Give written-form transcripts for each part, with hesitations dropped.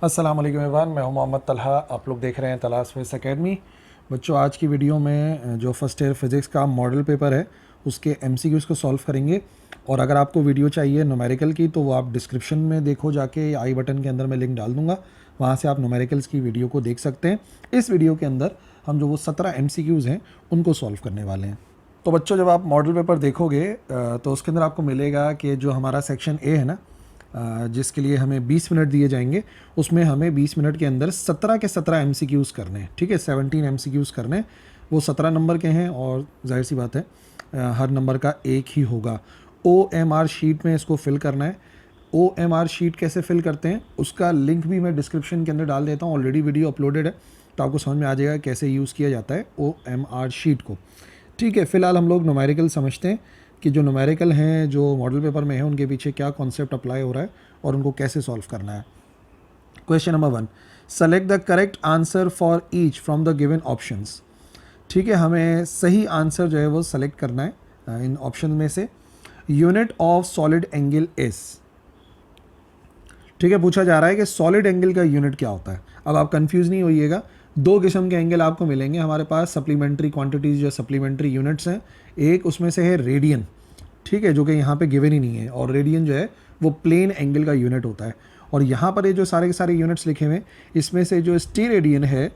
अस्सलाम वालेकुम एवरीवन, मैं हूं मोहम्मद तलहा। आप लोग देख रहे हैं तलहा स्विस एकेडमी। बच्चों, आज की वीडियो में जो फर्स्ट ईयर फिज़िक्स का मॉडल पेपर है उसके एमसीक्यूज़ को सॉल्व करेंगे। और अगर आपको वीडियो चाहिए न्यूमेरिकल की तो वो आप डिस्क्रिप्शन में देखो जाके, आई बटन के अंदर मैं लिंक डाल दूंगा, वहाँ से आप न्यूमेरिकल्स की वीडियो को देख सकते हैं। इस वीडियो के अंदर हम जो वो 17 एमसीक्यूज़ हैं उनको सॉल्व करने वाले हैं। तो बच्चों, जब आप मॉडल पेपर देखोगे तो उसके अंदर आपको मिलेगा कि जो हमारा सेक्शन ए है ना, जिसके लिए हमें 20 मिनट दिए जाएंगे, उसमें हमें 20 मिनट के अंदर 17 के 17 एमसीक्यूज़ करने हैं। ठीक है, 17 एमसीक्यूज़ करने हैं। वो 17 नंबर के हैं और जाहिर सी बात है हर नंबर का एक ही होगा। OMR शीट में इसको फिल करना है। OMR शीट कैसे फिल करते हैं उसका लिंक भी मैं डिस्क्रिप्शन के अंदर डाल देता हूँ। ऑलरेडी वीडियो अपलोडेड है तो आपको समझ में आ जाएगा कैसे यूज़ किया जाता है OMR शीट को। ठीक है, फ़िलहाल हम लोग न्यूमेरिकल समझते हैं कि जो न्यूमेरिकल हैं जो मॉडल पेपर में है उनके पीछे क्या कॉन्सेप्ट अप्लाई हो रहा है और उनको कैसे सॉल्व करना है। Question number 1, select the correct answer for each from the given options. ठीक है, हमें सही आंसर जो है वो सेलेक्ट करना है इन ऑप्शन में से। Unit of solid angle is. ठीक है, पूछा जा रहा है कि सॉलिड एंगल का यूनिट क्या होता है। अब आप कंफ्यूज नहीं होइएगा, दो किस्म के एंगल आपको मिलेंगे हमारे पास। सप्लीमेंट्री क्वांटिटीज़ जो सप्लीमेंट्री यूनिट्स हैं, एक उसमें से है रेडियन। ठीक है, जो कि यहाँ पे गिवन ही नहीं है, और रेडियन जो है वो प्लेन एंगल का यूनिट होता है। और यहाँ पर ये जो सारे के सारे यूनिट्स लिखे हुए हैं, इसमें से जो स्टीरेडियन है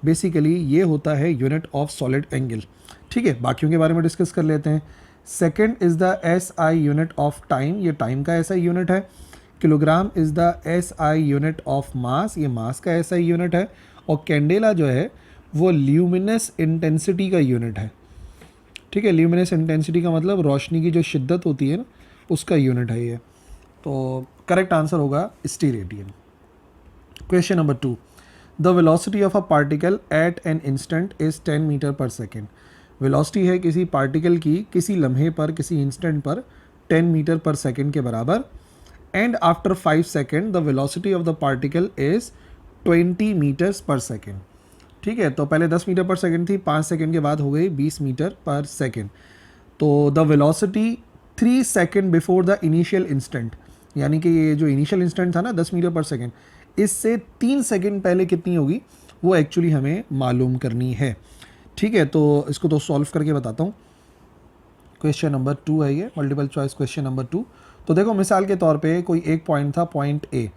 बेसिकली ये होता है यूनिट ऑफ सॉलिड एंगल। ठीक है, बाकियों के बारे में डिस्कस कर लेते हैं। Second is the SI unit of time. ये टाइम का SI यूनिट है। Kilogram is the SI unit of mass. ये मास का SI यूनिट है। और कैंडेला जो है वो ल्यूमिनस इंटेंसिटी का यूनिट है। ठीक है, ल्यूमिनस इंटेंसिटी का मतलब रोशनी की जो शिद्दत होती है ना, उसका यूनिट है ये। तो करेक्ट आंसर होगा steradian. Question number 2, the velocity of a particle at an instant is 10 metre per second. Velocity है किसी पार्टिकल की किसी लम्हे पर, किसी इंस्टेंट पर 10 मीटर पर सेकेंड के बराबर। And after 5 second the velocity of the particle is 20 metres पर सेकेंड। ठीक है, तो पहले 10 मीटर पर सेकेंड थी, 5 सेकेंड के बाद हो गई 20 मीटर पर सेकेंड। तो the velocity 3 second before the initial instant, यानी कि ये जो इनिशियल इंस्टेंट था ना 10 मीटर पर सेकेंड, इससे 3 सेकेंड पहले कितनी होगी वो एक्चुअली हमें मालूम करनी है। ठीक है, तो इसको तो सॉल्व करके बताता हूँ। क्वेश्चन नंबर 2 है ये, मल्टीपल चॉइस क्वेश्चन नंबर 2। तो देखो, मिसाल के तौर पे कोई एक पॉइंट था, पॉइंट ए।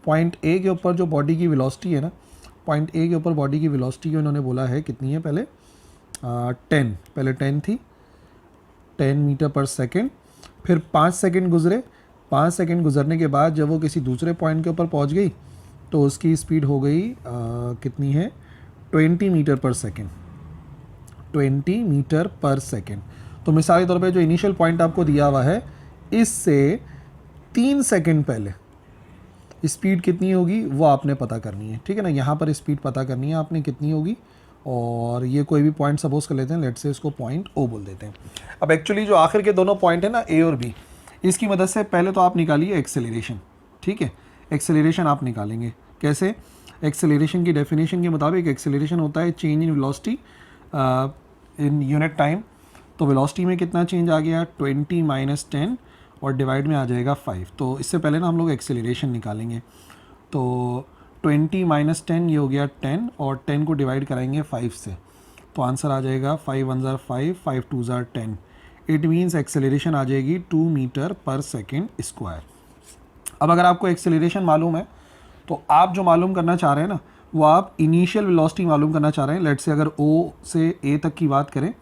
पॉइंट ए के ऊपर जो बॉडी की वेलोसिटी है ना, पॉइंट ए के ऊपर बॉडी की वेलोसिटी उन्होंने बोला है कितनी है, पहले 10, पहले 10 थी, 10 मीटर पर सेकेंड। फिर 5 सेकेंड गुजरे। 5 सेकेंड गुजरने के बाद जब वो किसी दूसरे पॉइंट के ऊपर पहुंच गई तो उसकी स्पीड हो गई कितनी है, 20 metre per second. 20 metre per second. तो मिसाल के तौर पे जो इनिशियल पॉइंट आपको दिया हुआ है, इससे 3 सेकेंड पहले स्पीड कितनी होगी वो आपने पता करनी है। ठीक है ना, यहाँ पर स्पीड पता करनी है आपने कितनी होगी। और ये कोई भी पॉइंट सपोज कर लेते हैं, लेट्स से इसको पॉइंट O बोल देते हैं। अब एक्चुअली जो आखिर के दोनों पॉइंट है ना, A और B, इसकी मदद से पहले तो आप निकालिए एक्सेलरेशन। ठीक है, एक्सेलरेशन आप निकालेंगे कैसे। एक्सेलरेशन की डेफिनेशन के मुताबिक एक्सेलरेशन होता है change in velocity in unit time. तो वेलोसिटी में कितना चेंज आ गया, 20 माइनस 10 और डिवाइड में आ जाएगा 5। तो इससे पहले ना हम लोग एक्सेलरेशन निकालेंगे। तो 20 माइनस 10 ये हो गया 10, और 10 को डिवाइड कराएंगे 5 से, तो आंसर आ जाएगा 5 1 ज़ार 5, 5 2 ज़ार 10। इट मीन्स एक्सेलरेशन आ जाएगी 2 मीटर पर सेकेंड स्क्वायर। अब अगर आपको एक्सेलरेशन मालूम है तो आप जो मालूम करना चाह रहे हैं ना, वो आप इनिशियल वेलोसिटी मालूम करना चाह रहे हैं। लेट्स से अगर O से A तक की बात करें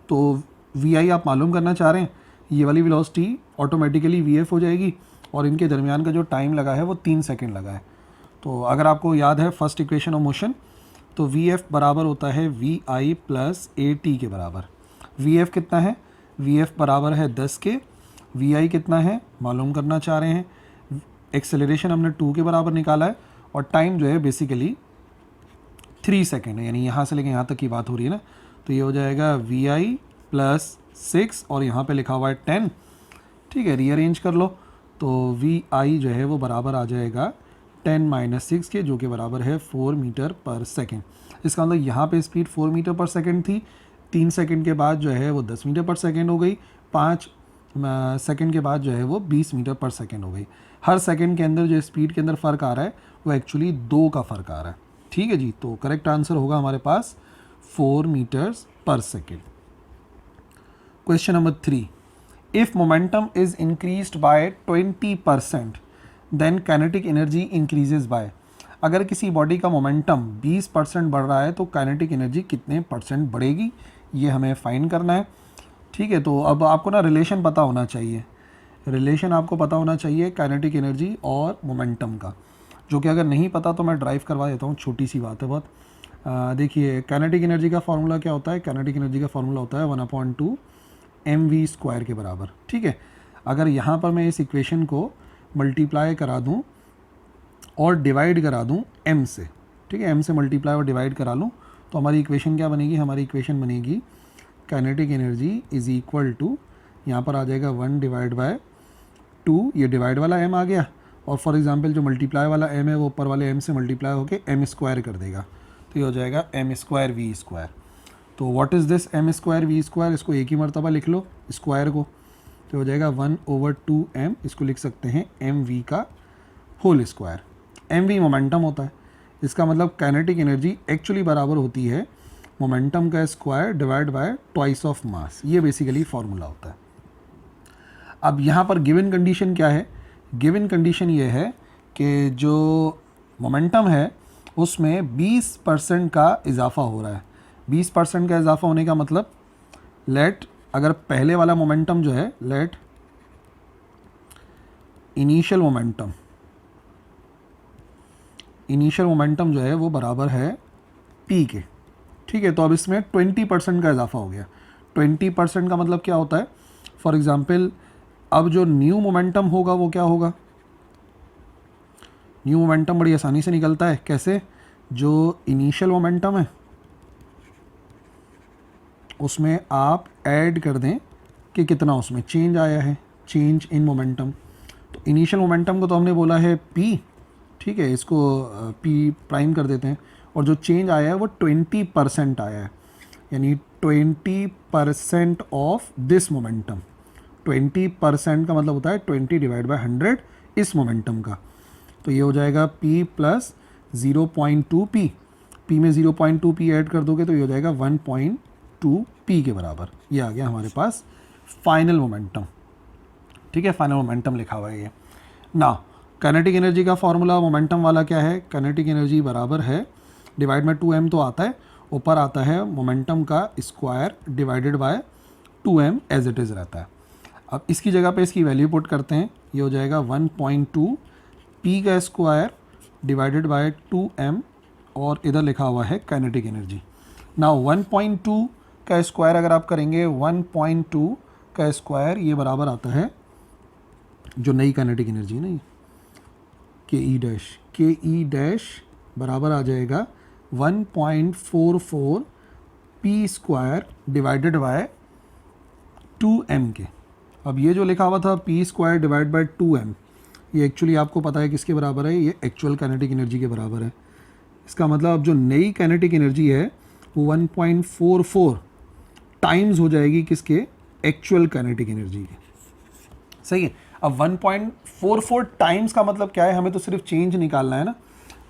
तो VI आप मालूम करना चाह रहे हैं, ये वाली वेलोसिटी ऑटोमेटिकली VF हो जाएगी, और इनके दरमियान का जो टाइम लगा है वो 3 सेकेंड लगा है। तो अगर आपको याद है फर्स्ट इक्वेशन ऑफ मोशन, तो VF बराबर होता है VI प्लस AT के बराबर। VF कितना है, VF बराबर है 10 के। VI कितना है मालूम करना चाह रहे हैं। एक्सेलरेशन हमने 2 के बराबर निकाला है, और टाइम जो है बेसिकली 3 सेकेंड है, यानी यहाँ से लेकर यहाँ तक की बात हो रही है ना। तो ये हो जाएगा VI प्लस 6, और यहाँ पे लिखा हुआ है 10। ठीक है, रीअरेंज कर लो तो VI जो है वो बराबर आ जाएगा 10 माइनस 6 के, जो कि बराबर है 4 मीटर पर सेकेंड। इसका मतलब यहाँ पे स्पीड 4 मीटर पर सेकेंड थी, 3 सेकेंड के बाद जो है वो 10 मीटर पर सेकेंड हो गई, 5 सेकेंड के बाद जो है वो 20 मीटर पर सेकेंड हो गई। हर सेकेंड के अंदर जो स्पीड के अंदर फ़र्क आ रहा है वो एक्चुअली 2 का फ़र्क आ रहा है। ठीक है जी, तो करेक्ट आंसर होगा हमारे पास 4 मीटर्स पर second. Question number 3, if momentum is increased by 20% then kinetic energy increases by. अगर किसी बॉडी का मोमेंटम 20% बढ़ रहा है तो काइनेटिक एनर्जी कितने परसेंट बढ़ेगी, ये हमें फाइंड करना है। ठीक है, तो अब आपको ना रिलेशन पता होना चाहिए, रिलेशन आपको पता होना चाहिए काइनेटिक एनर्जी और मोमेंटम का, जो कि अगर नहीं पता तो मैं ड्राइव करवा देता हूँ, छोटी सी बात है बहुत। देखिए काइनेटिक एनर्जी का फॉर्मूला क्या होता है, काइनेटिक एनर्जी का फॉर्मूला होता है 1/2 mv² के बराबर। ठीक है, अगर यहाँ पर मैं इस इक्वेशन को मल्टीप्लाई करा दूँ और डिवाइड करा दूँ m से, ठीक है, m से मल्टीप्लाई और डिवाइड करा लूँ, तो हमारी इक्वेशन क्या बनेगी, हमारी इक्वेशन बनेगी kinetic energy is equal to, यहाँ पर आ जाएगा 1/2, ये डिवाइड वाला m आ गया, और फॉर एग्जांपल जो मल्टीप्लाई वाला m है वो ऊपर वाले m से मल्टीप्लाई होकर m² कर देगा, तो ये हो जाएगा m² v²। तो what is this m² v², इसको एक ही मरतबा लिख लो स्क्वायर को, तो हो जाएगा 1/2m, इसको लिख सकते हैं mv का होल स्क्वायर। mv मोमेंटम होता है, इसका मतलब काइनेटिक एनर्जी एक्चुअली बराबर होती है मोमेंटम का square divide by twice of mass, ये बेसिकली फार्मूला होता है। अब यहाँ पर गिवन कंडीशन क्या है, गिवन कंडीशन ये है कि जो मोमेंटम है उसमें 20% का इजाफा हो रहा है। 20% का इजाफा होने का मतलब, लेट अगर पहले वाला मोमेंटम जो है, लेट इनिशियल मोमेंटम जो है वो बराबर है p के। ठीक है, तो अब इसमें 20% का इजाफा हो गया। 20% का मतलब क्या होता है, फॉर एग्जांपल अब जो न्यू मोमेंटम होगा वो क्या होगा, न्यू मोमेंटम बड़ी आसानी से निकलता है। कैसे, जो इनिशियल मोमेंटम है उसमें आप ऐड कर दें कि कितना उसमें चेंज आया है, चेंज इन मोमेंटम। तो इनिशियल मोमेंटम को तो हमने बोला है p, ठीक है, इसको p प्राइम कर देते हैं, और जो चेंज आया है वो 20% आया है, यानी 20% ऑफ दिस मोमेंटम। 20% का मतलब होता है 20 डिवाइड बाय 100 इस मोमेंटम का, तो ये हो जाएगा p प्लस 0.2p, p में 0.2p ऐड कर दोगे तो ये हो जाएगा 1.2p के बराबर। ये आ गया हमारे पास फाइनल मोमेंटम। ठीक है, फाइनल मोमेंटम लिखा हुआ है ये ना। काइनेटिक एनर्जी का फॉर्मूला मोमेंटम वाला क्या है, काइनेटिक एनर्जी बराबर है, डिवाइड में 2m तो आता है, ऊपर आता है मोमेंटम का square divided by 2m as it is रहता है। अब इसकी जगह पे इसकी वैल्यू पुट करते हैं, ये हो जाएगा 1.2 p का स्क्वायर डिवाइडेड बाय 2m, और इधर लिखा हुआ है काइनेटिक एनर्जी। ना 1.2 का स्क्वायर अगर आप करेंगे, 1.2 का स्क्वायर ये बराबर आता है जो नई काइनेटिक एनर्जी नहीं, के ई डैश बराबर आ जाएगा 1.44 p² डिवाइडेड बाय 2m के। अब ये जो लिखा हुआ था p² डिवाइड बाय 2m, ये एक्चुअली आपको पता है किसके बराबर है, ये एक्चुअल काइनेटिक एनर्जी के बराबर है। इसका मतलब अब जो नई काइनेटिक एनर्जी है वो 1.44 टाइम्स हो जाएगी किसके, एक्चुअल काइनेटिक एनर्जी के। सही है, अब 1.44 टाइम्स का मतलब क्या है, हमें तो सिर्फ चेंज निकालना है ना।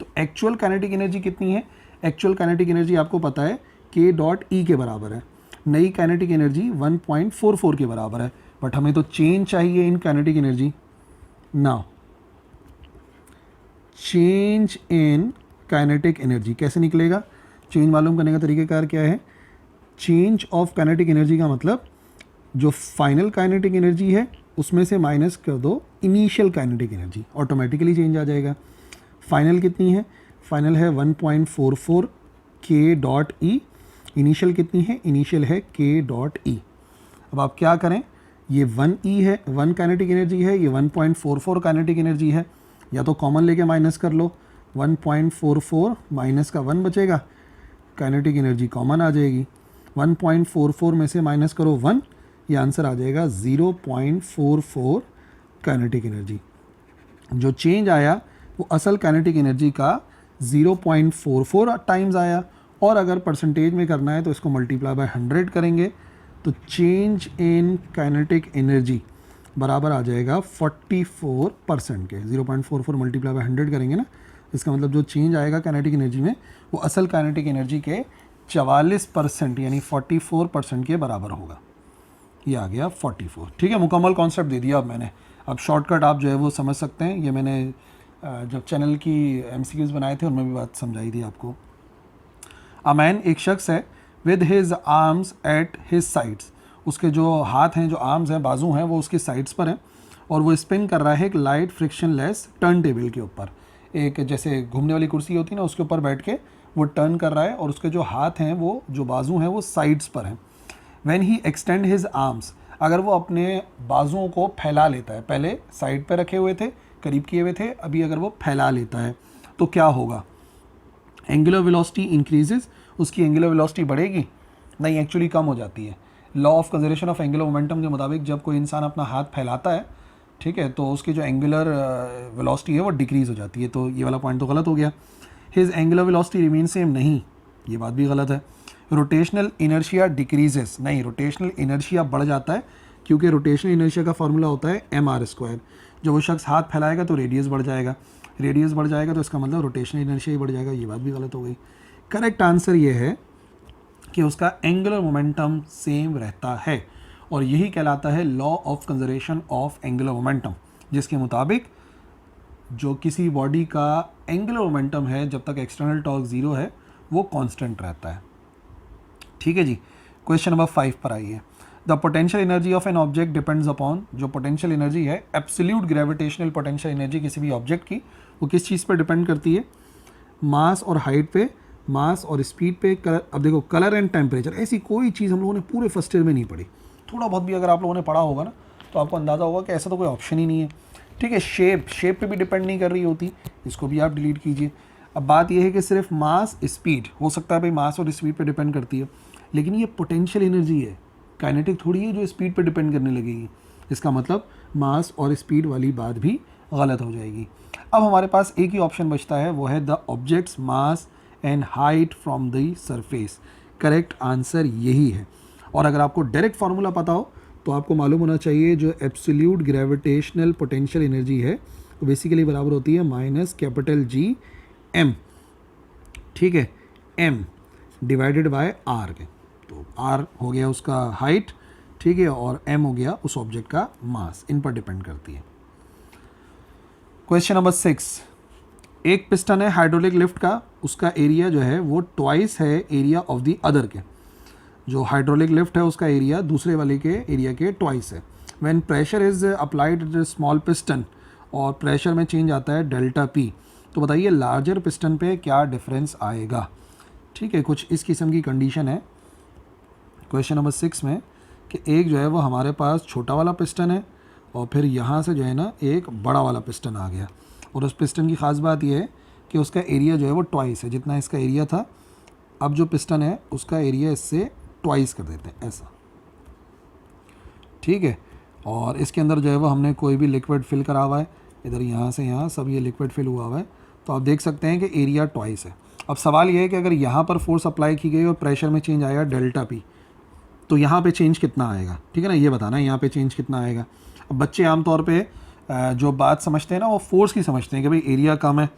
तो एक्चुअल काइनेटिक एनर्जी कितनी है, एक्चुअल काइनेटिक एनर्जी आपको पता है k.E के बराबर है, नई काइनेटिक एनर्जी 1.44 के बराबर है, बट हमें तो चेंज चाहिए in kinetic energy. Now change in kinetic energy कैसे निकलेगा, चेंज मालूम करने का तरीक़ाकार क्या है, चेंज ऑफ काइनेटिक एनर्जी का मतलब जो फाइनल काइनेटिक एनर्जी है उसमें से माइनस कर दो initial kinetic energy, automatically change आ जाएगा। फाइनल कितनी है, फाइनल है 1.44 k.E, इनिशियल कितनी है, इनिशियल है k.E। अब आप क्या करें, ये 1E है, 1 काइनेटिक एनर्जी है, ये 1.44 काइनेटिक एनर्जी है, या तो कॉमन लेके माइनस कर लो, 1.44 माइनस का 1 बचेगा, काइनेटिक एनर्जी कॉमन आ जाएगी, 1.44 में से माइनस करो 1, ये आंसर आ जाएगा 0.44 काइनेटिक एनर्जी। जो चेंज आया वो असल काइनेटिक एनर्जी का 0.44 टाइम्स आया, और अगर परसेंटेज में करना है तो इसको मल्टीप्लाई बाय 100 करेंगे, तो चेंज इन काइनेटिक एनर्जी बराबर आ जाएगा 44% के। 0.44 मल्टीप्लाई बाय 100 करेंगे ना, इसका मतलब जो चेंज आएगा काइनेटिक एनर्जी में वो असल काइनेटिक एनर्जी के 44% यानी 44% के बराबर होगा। ये आ गया 44। ठीक है, मुकम्मल कॉन्सेप्ट दे दिया अब मैंने। अब शॉर्टकट आप जो है वो समझ सकते हैं। ये मैंने जब चैनल की MCQs बनाए थे उनमें भी बात समझाई थी आपको। अ मैन एक शख्स है with his arms at his sides, उसके जो हाथ हैं, जो आर्म्स हैं, बाजू हैं, वो उसकी साइड्स पर हैं और वो स्पिन कर रहा है एक लाइट फ्रिक्शनलेस टर्न टेबल के ऊपर। एक जैसे घूमने वाली कुर्सी होती है ना, उसके ऊपर बैठ के वो टर्न कर रहा है और उसके जो हाथ हैं, वो जो बाजू हैं, वो साइड्स पर हैं। When he extend his arms, अगर वो अपने बाजुओं को फैला लेता है, पहले साइड पे रखे हुए थे, करीब किए हुए थे, अभी अगर वो फैला लेता है तो क्या होगा? एंगुलर वेलोसिटी इंक्रीजेज, उसकी एंगुलर वेलोसिटी बढ़ेगी? नहीं, एक्चुअली कम हो जाती है। Law of conservation of angular momentum के मुताबिक जब कोई इंसान अपना हाथ फैलाता है, ठीक है, तो उसकी जो एंगुलर वेलोसिटी है वो डिक्रीज़ हो जाती है। तो ये वाला पॉइंट तो गलत हो गया। His angular velocity remain same, नहीं, ये बात भी गलत है। रोटेशनल इनर्शिया डिक्रीजेस, नहीं, रोटेशनल इनर्शिया बढ़ जाता है, क्योंकि रोटेशनल इनर्शिया का फॉर्मूला होता है mr²। जब वो शख्स हाथ फैलाएगा तो रेडियस बढ़ जाएगा, रेडियस बढ़ जाएगा तो इसका मतलब रोटेशनल इनर्शिया ही बढ़ जाएगा। ये बात भी गलत हो गई। करेक्ट आंसर ये है कि उसका एंगुलर मोमेंटम सेम रहता है और यही कहलाता है law of conservation of angular momentum, जिसके मुताबिक जो किसी बॉडी का एंगुलर मोमेंटम है जब तक एक्सटर्नल टॉर्क 0 है वो कांस्टेंट रहता है। ठीक है जी। क्वेश्चन नंबर 5 पर आइए। The potential energy of an object depends upon, जो पोटेंशियल एनर्जी है, एब्सोल्यूट ग्रेविटेशनल पोटेंशियल एनर्जी किसी भी ऑब्जेक्ट की, वो किस चीज़ पर डिपेंड करती है? मास और हाइट पे, मास और स्पीड पे, कलर। अब देखो, कलर एंड टेम्परेचर, ऐसी कोई चीज़ हम लोगों ने पूरे फर्स्ट ईयर में नहीं पढ़ी। थोड़ा बहुत भी अगर आप लोगों ने पढ़ा होगा ना तो आपको अंदाज़ा होगा कि ऐसा तो कोई ऑप्शन ही नहीं है। ठीक है, शेप पे भी डिपेंड नहीं कर रही होती, इसको भी आप डिलीट कीजिए। अब बात यह है कि सिर्फ मास स्पीड हो सकता है, भाई मास और स्पीड पे डिपेंड करती है, लेकिन ये पोटेंशियल एनर्जी है, काइनेटिक थोड़ी है जो स्पीड पे डिपेंड करने लगेगी। इसका मतलब मास और स्पीड वाली बात भी गलत हो जाएगी। अब हमारे पास एक ही ऑप्शन बचता है, वो है the objects mass and height from the surface. Correct answer यही है। और अगर आपको डायरेक्ट फार्मूला पता हो तो आपको मालूम होना चाहिए जो एब्सोल्यूट ग्रेविटेशनल पोटेंशियल एनर्जी है वो बेसिकली बराबर होती है -G m। ठीक है, m डिवाइडेड बाय r के। तो r हो गया उसका हाइट, ठीक है, और m हो गया उस ऑब्जेक्ट का मास, इन पर डिपेंड करती है। Question number 6। एक पिस्टन है हाइड्रोलिक लिफ्ट का, उसका एरिया जो है वो ट्वाइस है एरिया ऑफ द अदर के। जो हाइड्रोलिक लिफ्ट है उसका एरिया दूसरे वाले के एरिया के ट्वाइस है। When pressure is applied small piston, और प्रेशर में चेंज आता है डेल्टा पी, तो बताइए लार्जर पिस्टन पे क्या डिफरेंस आएगा? ठीक है, कुछ इस किस्म की कंडीशन है क्वेश्चन नंबर 6 में कि एक जो है वो हमारे पास छोटा वाला पिस्टन है और फिर यहाँ से जो है ना एक बड़ा वाला पिस्टन आ गया, और उस पिस्टन की ख़ास बात यह है कि उसका एरिया जो है वो ट्वाइस है, जितना इसका एरिया था अब जो पिस्टन है उसका एरिया इससे ट्वाइस कर देते हैं ऐसा। ठीक है, और इसके अंदर जो है वो हमने कोई भी लिक्विड फिल करा हुआ है, इधर यहाँ से यहाँ सब ये लिक्विड फिल हुआ हुआ है, तो आप देख सकते हैं कि एरिया ट्वाइस है। अब सवाल ये है कि अगर यहाँ पर फोर्स अप्लाई की गई और प्रेशर में चेंज आएगा डेल्टा पी, तो यहाँ पे चेंज कितना आएगा? ठीक है ना, ये बताना है यहाँ पे चेंज कितना आएगा। अब बच्चे आमतौर पे जो बात समझते हैं ना वो फोर्स की समझते हैं कि भाई एरिया कम है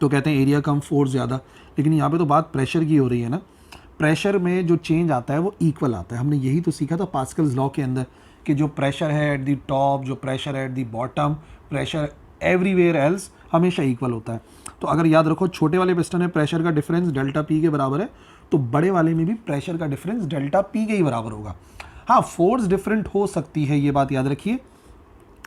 तो कहते हैं एरिया कम फोर्स ज़्यादा, लेकिन यहाँ पे तो बात प्रेशर की हो रही है ना। प्रेशर में जो चेंज आता है वो इक्वल आता है। हमने यही तो सीखा था पास्कल्स लॉ के अंदर कि जो प्रेशर है एट द टॉप, जो प्रेशर है at the bottom, pressure everywhere else हमेशा इक्वल होता है। तो अगर याद रखो छोटे वाले पिस्टन में प्रेशर का डिफरेंस डेल्टा पी के बराबर है, तो बड़े वाले में भी प्रेशर का डिफरेंस डेल्टा पी के ही बराबर होगा। हाँ, फोर्स डिफरेंट हो सकती है, ये बात याद रखिए,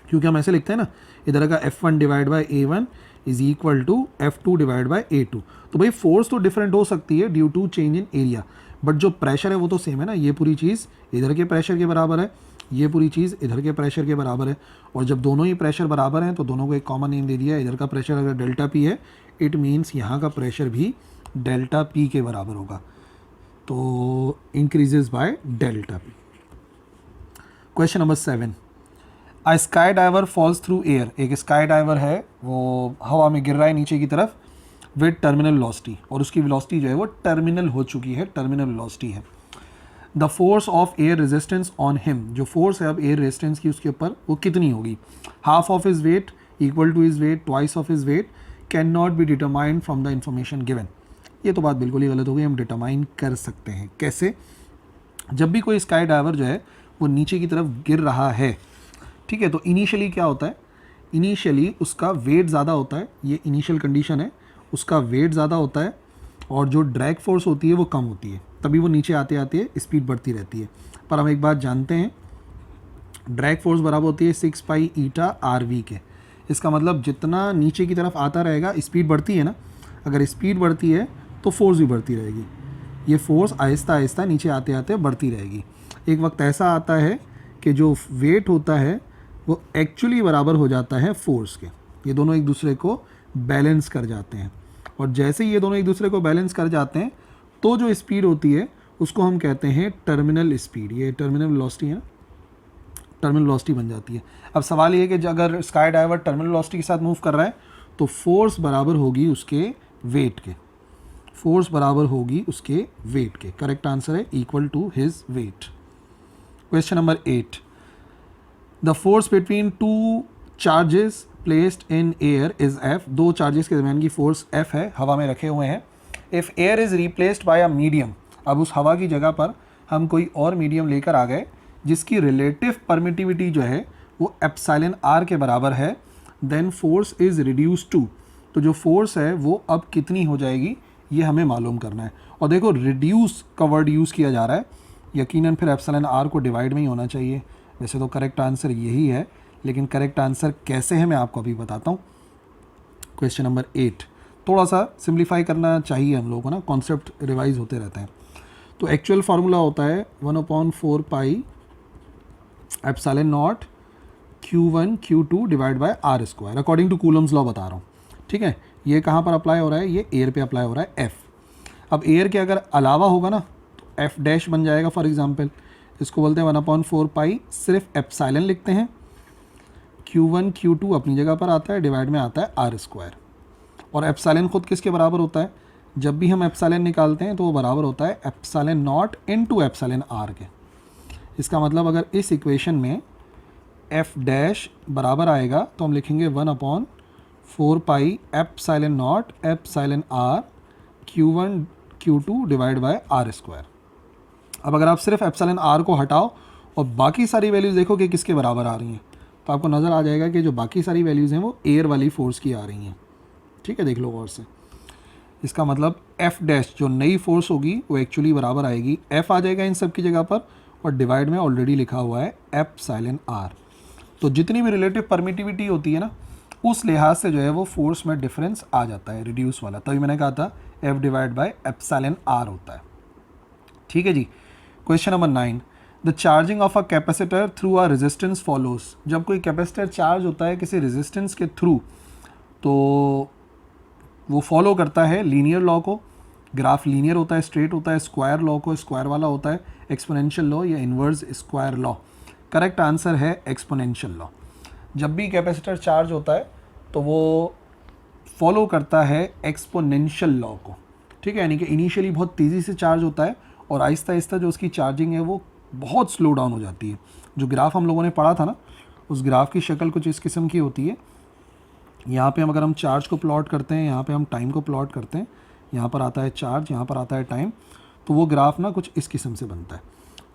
क्योंकि हम ऐसे लिखते हैं ना, इधर का F1 divide by A1 is equal to F2 divide by A2। तो भाई फोर्स तो डिफरेंट हो सकती है due to change in area, but जो प्रेशर है वो तो सेम है ना। ये पूरी चीज़ इधर के प्रेशर के बराबर है, ये पूरी चीज़ इधर के प्रेशर के बराबर है, और जब दोनों ही प्रेशर बराबर हैं तो दोनों को एक कॉमन नेम दे दिया। इधर का प्रेशर अगर डेल्टा पी है, इट मीन्स यहाँ का प्रेशर भी डेल्टा पी के बराबर होगा, तो increases by delta P. Question number 7। A sky diver falls through air, एक स्काई डाइवर है वो हवा में गिर रहा है नीचे की तरफ विद टर्मिनल वेलोसिटी, और उसकी वेलोसिटी जो है वो टर्मिनल हो चुकी है, टर्मिनल वेलोसिटी है। The force of air resistance on him, जो फोर्स है अब एयर रेजिस्टेंस की उसके ऊपर वो कितनी होगी? Half of his weight, equal to his weight, twice of his weight, can not be determined from the information given. ये तो बात बिल्कुल ही गलत हो गई, हम डिटरमाइन कर सकते हैं। कैसे? जब भी कोई स्काई डाइवर जो है वो नीचे की तरफ गिर रहा है, ठीक है, तो इनिशियली क्या होता है, इनिशियली उसका वेट ज़्यादा होता है, ये इनिशियल कंडीशन है, उसका वेट ज़्यादा होता है और जो ड्रैग फोर्स होती है वो कम होती है, तभी वो नीचे आते आते स्पीड बढ़ती रहती है। पर हम एक बात जानते हैं, ड्रैग फोर्स बराबर होती है 6 पाई ईटा आर वी के। इसका मतलब जितना नीचे की तरफ आता रहेगा स्पीड बढ़ती है ना, अगर स्पीड बढ़ती है तो फोर्स भी बढ़ती रहेगी। ये फोर्स आहिस्ता आहिस्ता नीचे आते आते बढ़ती रहेगी। एक वक्त ऐसा आता है कि जो वेट होता है वो एक्चुअली बराबर हो जाता है फोर्स के, ये दोनों एक दूसरे को बैलेंस कर जाते हैं। और जैसे ही ये दोनों एक दूसरे को बैलेंस कर जाते हैं तो जो स्पीड होती है उसको हम कहते हैं टर्मिनल स्पीड। ये टर्मिनल वेलोसिटी है, टर्मिनल वेलोसिटी बन जाती है। अब सवाल ये है कि अगर स्काई डाइवर टर्मिनल वेलोसिटी के साथ मूव कर रहा है तो फोर्स बराबर होगी उसके वेट के, फोर्स बराबर होगी उसके वेट के। करेक्ट आंसर है equal to his weight. Question number 8, the force between two charges placed in air is F. दो चार्जेस के दरमियान की फोर्स एफ है, हवा में रखे हुए हैं। If air is replaced by a medium, अब उस हवा की जगह पर हम कोई और मीडियम लेकर आ गए जिसकी रिलेटिव परमिटिविटी जो है वो एप्सिलॉन आर के बराबर है, then force is reduce to. तो जो फोर्स है वो अब कितनी हो जाएगी ये हमें मालूम करना है। और देखो रिड्यूस का वर्ड यूज़ किया जा रहा है, यकीनन फिर एप्सिलॉन आर को डिवाइड में ही होना चाहिए। वैसे तो करेक्ट आंसर यही है, लेकिन करेक्ट आंसर कैसे है मैं आपको अभी बताता हूँ। क्वेश्चन नंबर 8, थोड़ा सा सिंप्लीफाई करना चाहिए हम लोगों को ना, कॉन्सेप्ट रिवाइज होते रहते हैं। तो एक्चुअल फार्मूला होता है 1/4 pi epsilon naught Q1 Q2 divide by R square, according to Coulomb's law बता रहा हूँ। ठीक है, ये कहाँ पर अप्लाई हो रहा है, ये एयर पे अप्लाई हो रहा है F। अब एयर के अगर अलावा होगा ना तो F डैश बन जाएगा। फॉर एग्जांपल इसको बोलते हैं 1/4 पाई, सिर्फ एप्सिलॉन लिखते हैं, Q1 Q2 अपनी जगह पर आता है, डिवाइड में आता है आर स्क्वायर। और एप्सिलॉन खुद किसके बराबर होता है, जब भी हम एप्सिलॉन निकालते हैं तो वो बराबर होता है epsilon naught into epsilon R के। इसका मतलब अगर इस इक्वेशन में एफ डैश बराबर आएगा तो हम लिखेंगे 1/4 pi epsilon naught epsilon R Q1 Q2 divide by R square. अब अगर आप सिर्फ एप्सिलॉन आर को हटाओ और बाकी सारी वैल्यूज़ देखो कि किसके बराबर आ रही हैं, तो आपको नज़र आ जाएगा कि जो बाकी सारी वैल्यूज़ हैं वो एयर वाली फोर्स की आ रही हैं। ठीक है, देख लो गौर से। इसका मतलब एफ डैश जो नई फोर्स होगी वो एक्चुअली बराबर आएगी, एफ आ जाएगा इन सब की जगह पर, और डिवाइड में ऑलरेडी लिखा हुआ है एप्सिलॉन आर। तो जितनी भी रिलेटिव परमिटिविटी होती है ना, उस लिहाज से जो है वो फोर्स में डिफरेंस आ जाता है, रिड्यूस वाला। तभी मैंने कहा था F divide by epsilon R होता है। ठीक है जी। Question number 9, the charging of a capacitor through a resistance follows. जब कोई कैपेसिटर चार्ज होता है किसी रेजिस्टेंस के थ्रू तो वो फॉलो करता है लीनियर लॉ को। ग्राफ लीनियर होता है, स्ट्रेट होता है, स्क्वायर लॉ को स्क्वायर वाला होता है, एक्सपोनेंशियल लॉ या inverse square law. Correct answer है एक्सपोनेंशियल लॉ। जब भी कैपेसिटर चार्ज होता है तो वो फॉलो करता है एक्सपोनेंशियल लॉ को। ठीक है, यानी कि इनिशियली बहुत तेज़ी से चार्ज होता है और आहिस्ता आहिस्ता जो उसकी चार्जिंग है वो बहुत स्लो डाउन हो जाती है। जो ग्राफ हम लोगों ने पढ़ा था ना, उस ग्राफ की शक्ल कुछ इस किस्म की होती है। यहाँ पे हम अगर हम चार्ज को प्लॉट करते हैं, यहाँ पे हम टाइम को प्लॉट करते हैं, यहाँ पर आता है चार्ज, यहाँ पर आता है टाइम, तो वो ग्राफ ना कुछ इस किस्म से बनता है।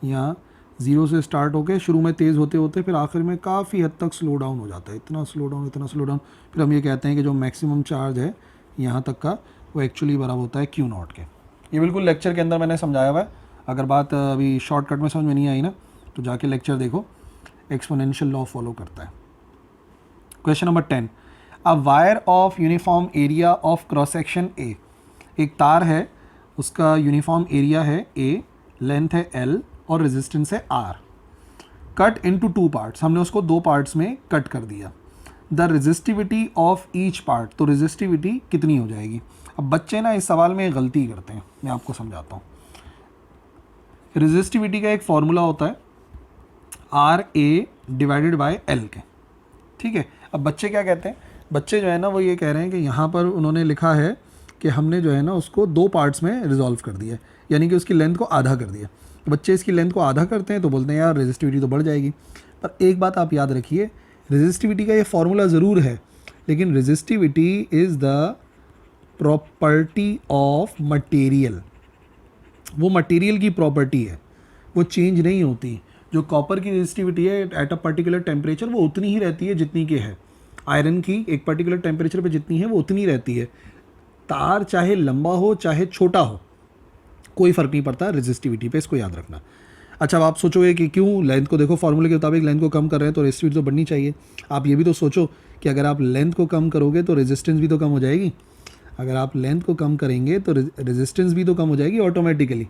यहाँ 0 से स्टार्ट होकर शुरू में तेज़ होते होते फिर आखिर में काफ़ी हद तक स्लो डाउन हो जाता है, इतना स्लो डाउन, इतना स्लो डाउन। फिर हम ये कहते हैं कि जो मैक्सिमम चार्ज है यहाँ तक का वो एक्चुअली बराबर होता है Q0 के। ये बिल्कुल लेक्चर के अंदर मैंने समझाया हुआ है। अगर बात अभी शॉर्टकट में समझ में नहीं आई ना तो जाके लेक्चर देखो, एक्सपोनेंशियल लॉ फॉलो करता है। Question number 10, a wire of uniform area of cross section A. एक तार है, उसका यूनिफॉर्म एरिया है A, लेंथ है L और रेजिस्टेंस है R। कट इनटू 2 पार्ट्स, हमने उसको 2 पार्ट्स में कट कर दिया। The resistivity of each part, तो रेजिस्टिविटी कितनी हो जाएगी। अब बच्चे ना इस सवाल में गलती करते हैं, मैं आपको समझाता हूँ। रेजिस्टिविटी का एक फॉर्मूला होता है RA डिवाइडेड बाय L के। ठीक है, अब बच्चे क्या कहते हैं, बच्चे जो है ना वो ये कह रहे हैं कि यहाँ पर उन्होंने लिखा है कि हमने जो है ना उसको 2 पार्ट्स में रिजॉल्व कर दिया, यानी कि उसकी लेंथ को आधा कर दिया। बच्चे इसकी लेंथ को आधा करते हैं तो बोलते हैं यार रेजिस्टिविटी तो बढ़ जाएगी। पर एक बात आप याद रखिए, रेजिस्टिविटी का ये फार्मूला ज़रूर है, लेकिन resistivity is the property of material, वो मटेरियल की प्रॉपर्टी है, वो चेंज नहीं होती। जो कॉपर की रेजिस्टिविटी है एट अ पर्टिकुलर टेम्परेचर वो उतनी ही रहती है जितनी की है, आयरन की एक पर्टिकुलर टेम्परेचर पे जितनी है वो उतनी रहती है। तार चाहे लंबा हो चाहे छोटा हो, कोई फ़र्क नहीं पड़ता रेजिस्टिविटी पे, इसको याद रखना। अच्छा, अब आप सोचोगे कि क्यों, लेंथ को देखो, फार्मूले के मुताबिक लेंथ को कम कर रहे हैं तो रेजिस्टिविटी तो बढ़नी चाहिए। आप ये भी तो सोचो कि अगर आप लेंथ को कम करोगे तो रेजिस्टेंस भी तो कम हो जाएगी। अगर आप लेंथ को कम करेंगे तो रेजिस्टेंस भी तो कम हो जाएगी ऑटोमेटिकली।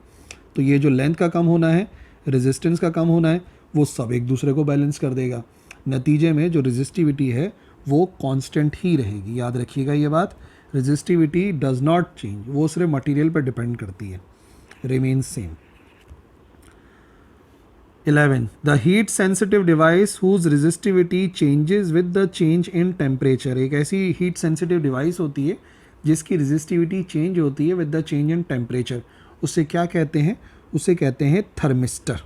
तो ये जो लेंथ का कम होना है, रेजिस्टेंस का कम होना है, वो सब एक दूसरे को बैलेंस कर देगा। नतीजे में जो रेजिस्टिविटी है वो कांस्टेंट ही रहेगी, याद रखिएगा ये बात। रेजिस्टिविटी डज नॉट चेंज, वो सिर्फ मटेरियल पर डिपेंड करती है, remains same. 11. The heat sensitive device whose resistivity changes with the change in temperature. एक ऐसी heat sensitive device होती है जिसकी resistivity change होती है with the change in temperature. उसे क्या कहते हैं? उसे कहते हैं थर्मिस्टर।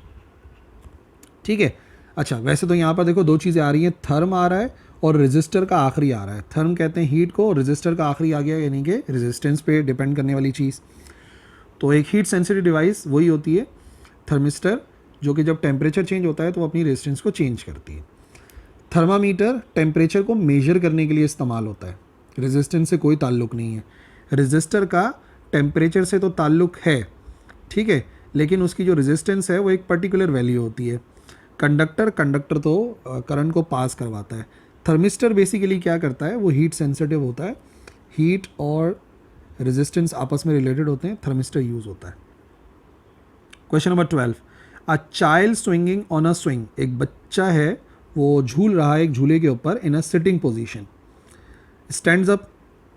ठीक है। अच्छा, वैसे तो यहाँ पर देखो दो चीज़ें आ रही हैं, थर्म आ रहा है और रेजिस्टर का आखिरी आ रहा है। थर्म कहते हैं हीट को, रेजिस्टर का आखिरी आ गया यानी कि रेजिस्टेंस पे डिपेंड करने वाली चीज़। तो एक हीट सेंसिटिव डिवाइस वही होती है थर्मिस्टर, जो कि जब टेम्परेचर चेंज होता है तो वो अपनी रेजिस्टेंस को चेंज करती है। थर्मामीटर टेम्परेचर को मेजर करने के लिए इस्तेमाल होता है, रेजिस्टेंस से कोई ताल्लुक़ नहीं है। रेजिस्टर का टेम्परेचर से तो ताल्लुक़ है, ठीक है, लेकिन उसकी जो रेजिस्टेंस है वो एक पर्टिकुलर वैल्यू होती है। कंडक्टर तो करंट को पास करवाता है। थर्मिस्टर बेसिकली क्या करता है, वो हीट सेंसिटिव होता है, हीट और रेजिस्टेंस आपस में रिलेटेड होते हैं, थर्मिस्टर यूज़ होता है। Question number 12, a child swinging on a swing, एक बच्चा है वो झूल रहा है एक झूले के ऊपर in a sitting position, stands up,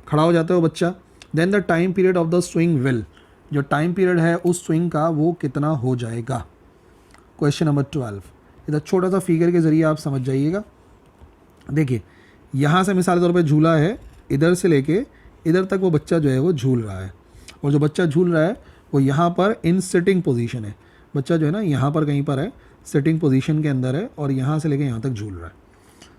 खड़ा हो जाता है वो बच्चा। Then the time period of the swing will, जो टाइम पीरियड है उस स्विंग का वो कितना हो जाएगा। क्वेश्चन नंबर 12, इधर छोटा सा फिगर के ज़रिए आप समझ जाइएगा। देखिए यहाँ से मिसाल के तौर पे झूला है, इधर से लेके इधर तक वो बच्चा जो है वो झूल रहा है, और जो बच्चा झूल रहा है वो यहाँ पर इन सिटिंग पोजीशन है। बच्चा जो है ना यहाँ पर कहीं पर है, सिटिंग पोजीशन के अंदर है और यहाँ से लेके यहाँ तक झूल रहा है।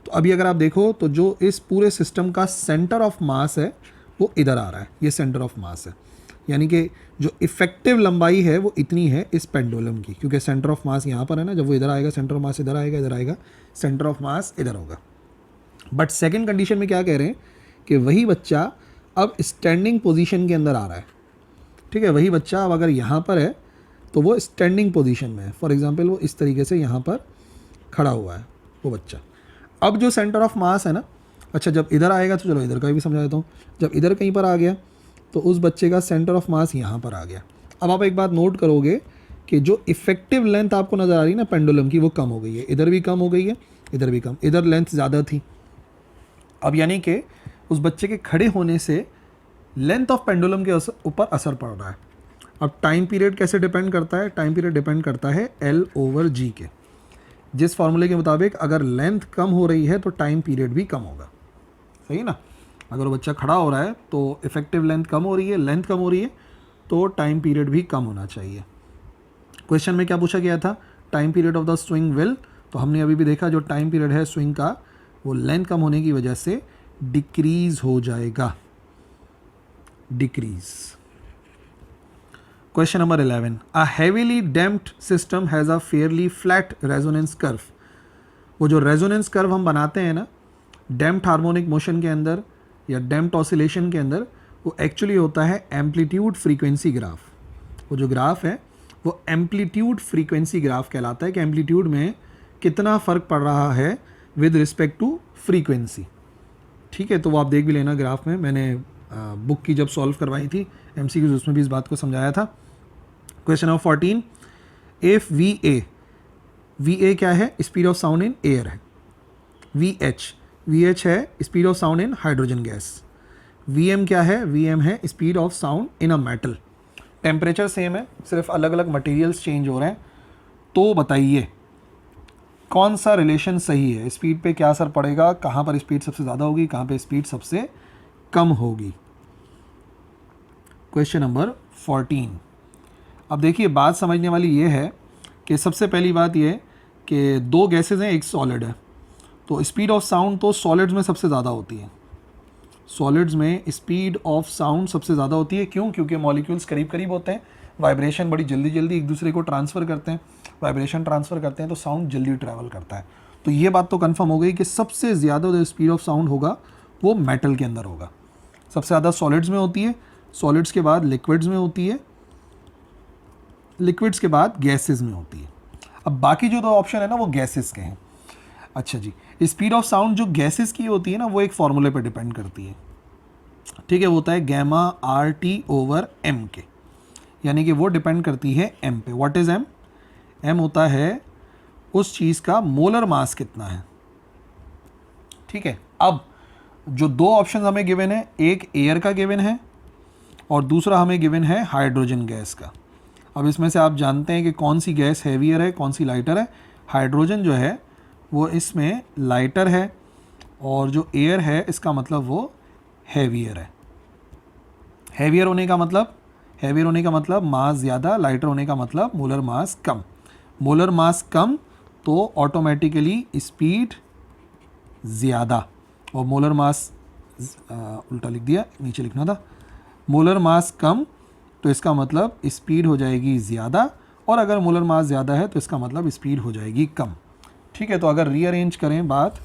तो अभी अगर आप देखो तो जो इस पूरे सिस्टम का सेंटर ऑफ मास है वो इधर आ रहा है, ये सेंटर ऑफ मास है, यानी कि जो इफेक्टिव लंबाई है वो इतनी है इस पेंडुलम की, क्योंकि सेंटर ऑफ मास यहाँ पर है ना, जब वो इधर आएगा सेंटर ऑफ मास इधर आएगा, इधर आएगा, सेंटर ऑफ मास इधर होगा। बट सेकंड कंडीशन में क्या कह रहे हैं कि वही बच्चा अब स्टैंडिंग पोजीशन के अंदर आ रहा है, ठीक है। वही बच्चा अब अगर यहाँ पर है तो वो स्टैंडिंग पोजीशन में है, फॉर एग्जांपल वो इस तरीके से यहाँ पर खड़ा हुआ है वो बच्चा। अब जो सेंटर ऑफ मास है ना, अच्छा जब इधर आएगा तो चलो इधर का भी समझा देता हूँ, जब इधर कहीं पर आ गया तो उस बच्चे का सेंटर ऑफ मास यहाँ पर आ गया। अब आप एक बात नोट करोगे कि जो इफेक्टिव लेंथ आपको नज़र आ रही है ना पेंडुलम की, वो कम हो गई है, इधर भी कम हो गई है, इधर भी कम, इधर लेंथ ज़्यादा थी। अब यानी कि उस बच्चे के खड़े होने से लेंथ ऑफ पेंडुलम के ऊपर असर पड़ रहा है। अब टाइम पीरियड कैसे डिपेंड करता है, टाइम पीरियड डिपेंड करता है L/G के, जिस फार्मूले के मुताबिक अगर लेंथ कम हो रही है तो टाइम पीरियड भी कम होगा, सही ना। अगर वो बच्चा खड़ा हो रहा है तो इफेक्टिव लेंथ कम हो रही है, लेंथ कम हो रही है तो टाइम पीरियड भी कम होना चाहिए। क्वेश्चन में क्या पूछा गया था, time period of the swing will, तो हमने अभी भी देखा जो टाइम पीरियड है स्विंग का वो लेंथ कम होने की वजह से डिक्रीज हो जाएगा, decrease. Question number 11, a heavily damped system has a fairly flat resonance curve, वो जो रेजोनेंस कर्व हम बनाते हैं ना डैम्प्ड हार्मोनिक मोशन के अंदर या डैम्प्ड ऑसिलेशन के अंदर, वो एक्चुअली होता है एम्पलीट्यूड फ्रीक्वेंसी ग्राफ। वो जो ग्राफ है वो एम्पलीट्यूड फ्रीक्वेंसी ग्राफ कहलाता है कि एम्पलीट्यूड में कितना फ़र्क पड़ रहा है विद रिस्पेक्ट टू फ्रीक्वेंसी, ठीक है। तो वो आप देख भी लेना ग्राफ में, मैंने बुक की जब सॉल्व करवाई थी MCQs उसमें भी इस बात को समझाया था। क्वेश्चन नंबर 14, इफ VA क्या है, speed of sound in air है, VH है speed of sound in hydrogen gas, VM क्या है, VM है speed of sound in a metal. Temperature same है, सिर्फ अलग अलग मटेरियल्स चेंज हो रहे हैं, तो बताइए कौन सा रिलेशन सही है, स्पीड पे क्या असर पड़ेगा, कहाँ पर स्पीड सबसे ज़्यादा होगी, कहाँ पे स्पीड सबसे कम होगी। क्वेश्चन नंबर 14, अब देखिए बात समझने वाली ये है कि सबसे पहली बात ये कि दो गैसेज हैं एक सॉलिड है, तो स्पीड ऑफ साउंड तो सॉलिड्स में सबसे ज़्यादा होती है, सॉलिड्स में स्पीड ऑफ साउंड सबसे ज़्यादा होती है। क्यों? क्योंकि मॉलिक्यूल्स करीब करीब होते हैं, वाइब्रेशन बड़ी जल्दी जल्दी एक दूसरे को ट्रांसफ़र करते हैं, वाइब्रेशन ट्रांसफ़र करते हैं तो साउंड जल्दी ट्रैवल करता है। तो ये बात तो कंफर्म हो गई कि सबसे ज़्यादा जो स्पीड ऑफ साउंड होगा वो मेटल के अंदर होगा। सबसे ज़्यादा सॉलिड्स में होती है, सॉलिड्स के बाद लिक्विड्स में होती है, लिक्विड्स के बाद गैसेस में होती है। अब बाकी जो दो ऑप्शन है ना वो गैसेस के हैं। अच्छा जी, स्पीड ऑफ साउंड जो गैसेस की होती है ना वो एक फॉर्मूले पे डिपेंड करती है, ठीक है, वो होता है gamma R T over M के, यानी कि वो डिपेंड करती है एम पे। What is M? एम होता है उस चीज़ का मोलर मास कितना है, ठीक है। अब जो दो ऑप्शन हमें गिवन है, एक एयर का गिवन है और दूसरा हमें गिवन है हाइड्रोजन गैस का। अब इसमें से आप जानते हैं कि कौन सी गैस हैवियर है, कौन सी लाइटर है। हाइड्रोजन जो है वो इसमें लाइटर है और जो एयर है इसका मतलब वो हैवियर है। हैवियर होने का मतलब, हैवियर होने का मतलब मास ज़्यादा, लाइटर होने का मतलब मोलर मास कम। मोलर मास कम तो ऑटोमेटिकली स्पीड ज़्यादा, और मोलर मास उल्टा लिख दिया, नीचे लिखना था। मोलर मास कम तो इसका मतलब स्पीड हो जाएगी ज़्यादा, और अगर मोलर मास ज़्यादा है तो इसका मतलब स्पीड हो जाएगी कम, ठीक है। तो अगर रीअरेंज करें बात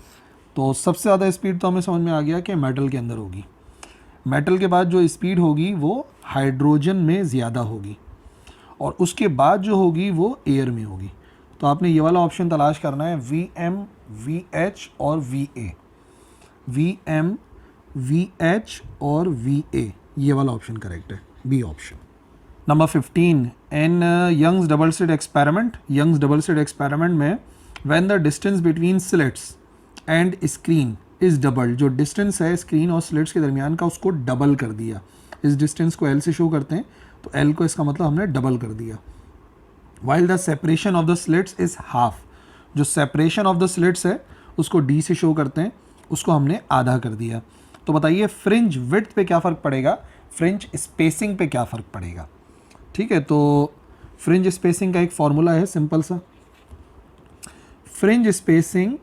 तो सबसे ज़्यादा स्पीड तो हमें समझ में आ गया कि मेटल के अंदर होगी। मेटल के बाद जो स्पीड होगी वो हाइड्रोजन में ज़्यादा होगी, और उसके बाद जो होगी वो एयर में होगी। तो आपने ये वाला ऑप्शन तलाश करना है, वी एम, वी एच और V A. V M, V H और वी ए, ये वाला ऑप्शन करेक्ट है, B option. Number 15, in Young's double slit experiment, Young's double slit experiment में when the distance between slits and screen is double, जो distance है screen और slits के दरमियान का उसको डबल कर दिया। इस डिस्टेंस को एल से शो करते हैं तो एल को इसका मतलब हमने डबल कर दिया। While the separation of the slits is half, जो सेपरेशन ऑफ द स्लिट्स है उसको डी से शो करते हैं, उसको हमने आधा कर दिया। तो बताइए फ्रिंज विड्थ पे क्या फ़र्क पड़ेगा, फ्रिंज स्पेसिंग पे क्या फ़र्क पड़ेगा, ठीक है। तो फ्रिंज स्पेसिंग का एक फॉर्मूला है सिंपल सा। फ्रिंज स्पेसिंग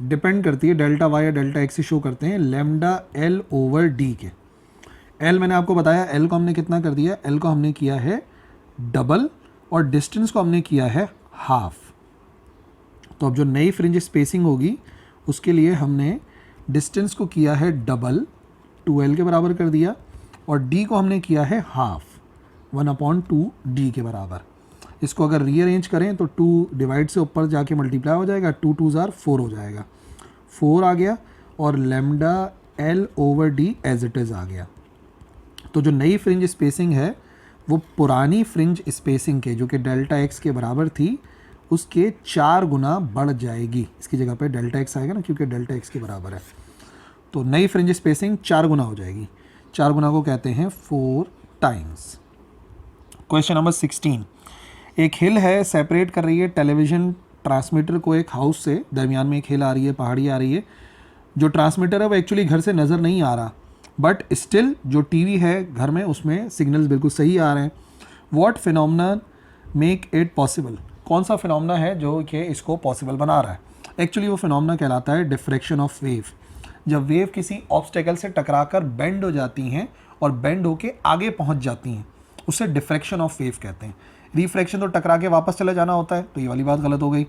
डिपेंड करती है डेल्टा वाई या डेल्टा एक्स से शो करते हैं लेमडा एल ओवर डी के। एल मैंने आपको बताया, एल को हमने कितना कर दिया, एल को हमने किया है डबल और डिस्टेंस को हमने किया है हाफ। तो अब जो नई फ्रिंज स्पेसिंग होगी उसके लिए हमने डिस्टेंस को किया है डबल, 2l के बराबर कर दिया, और d को हमने किया है हाफ, 1/2d के बराबर। इसको अगर रीअरेंज करें तो 2 डिवाइड से ऊपर जाके मल्टीप्लाई हो जाएगा, 2 2 ज़ार 4 हो जाएगा, 4 आ गया, और lambda L over D as it is आ गया। तो जो नई फ्रिंज स्पेसिंग है वो पुरानी फ्रिंज स्पेसिंग के जो कि डेल्टा एक्स के बराबर थी उसके 4 गुना बढ़ जाएगी। इसकी जगह पे डेल्टा एक्स आएगा ना, क्योंकि डेल्टा एक्स के बराबर है। तो नई फ्रिंज स्पेसिंग 4 गुना हो जाएगी। 4 गुना को कहते हैं 4 टाइम्स। क्वेश्चन नंबर 16, एक हिल है सेपरेट कर रही है टेलीविज़न ट्रांसमीटर को एक हाउस से, दरमियान में एक हिल आ रही है, पहाड़ी आ रही है। जो ट्रांसमीटर है वो एक्चुअली घर से नज़र नहीं आ रहा, बट स्टिल जो टीवी है घर में उसमें सिग्नल्स बिल्कुल सही आ रहे हैं। What phenomena make it possible, कौन सा फिनोमेना है जो कि इसको पॉसिबल बना रहा है। एक्चुअली वो फिनोमेना कहलाता है डिफ्रैक्शन ऑफ वेव। जब वेव किसी ऑब्स्टेकल से टकराकर बेंड हो जाती हैं और बेंड होके आगे पहुंच जाती हैं, उसे डिफ्रैक्शन ऑफ वेव कहते हैं। रिफ्रैक्शन तो टकरा के वापस चले जाना होता है, तो ये वाली बात गलत हो गई।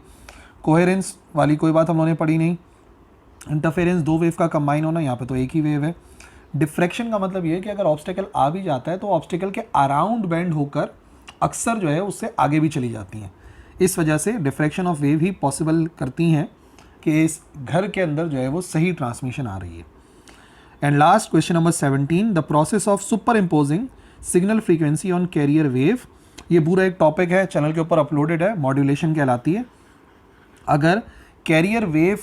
कोहेरेंस वाली कोई बात हम लोगों ने पढ़ी नहीं। इंटरफेरेंस, दो वेव का कंबाइन होना, यहाँ पे तो एक ही वेव है। डिफ्रैक्शन का मतलब ये है कि अगर ऑब्स्टेकल आ भी जाता है तो ऑब्स्टेकल के अराउंड बेंड होकर अक्सर जो है उससे आगे भी चली जाती हैं। इस वजह से diffraction of wave he possible करती हैं कि इस घर के अंदर जो है वो सही ट्रांसमिशन आ रही है। And last question number 17, the process of super imposing signal frequency on carrier wave. ये पूरा एक टॉपिक है, चैनल के ऊपर अपलोडेड है, मॉड्यूलेशन कहलाती है। अगर कैरियर वेव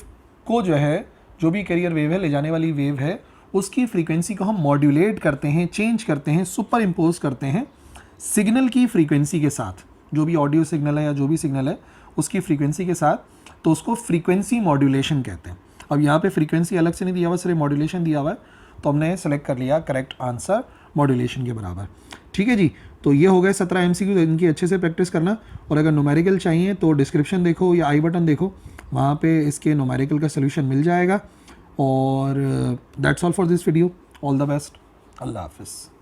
को जो है, जो भी कैरियर वेव है, ले जाने वाली वेव है, उसकी फ्रीक्वेंसी को हम मॉड्यूलेट करते हैं, चेंज करते हैं, सुपर इम्पोज करते हैं सिग्नल की फ्रीक्वेंसी के साथ, जो भी ऑडियो सिग्नल है या जो भी सिग्नल है उसकी फ्रीक्वेंसी के साथ, तो उसको फ्रीक्वेंसी मॉड्यूलेशन कहते हैं। अब यहाँ पे फ्रीक्वेंसी अलग से नहीं दिया हुआ, सिर्फ मॉड्यूलेशन दिया हुआ है, तो हमने सेलेक्ट कर लिया करेक्ट आंसर मॉड्यूलेशन के बराबर। ठीक है जी, तो ये हो गए 17 MCQ, इनकी अच्छे से प्रैक्टिस करना। और अगर न्यूमेरिकल चाहिए तो डिस्क्रिप्शन देखो या आई बटन देखो, वहाँ पे इसके न्यूमेरिकल का सोल्यूशन मिल जाएगा। और that's all for this video. All the best, अल्लाह हाफिज़।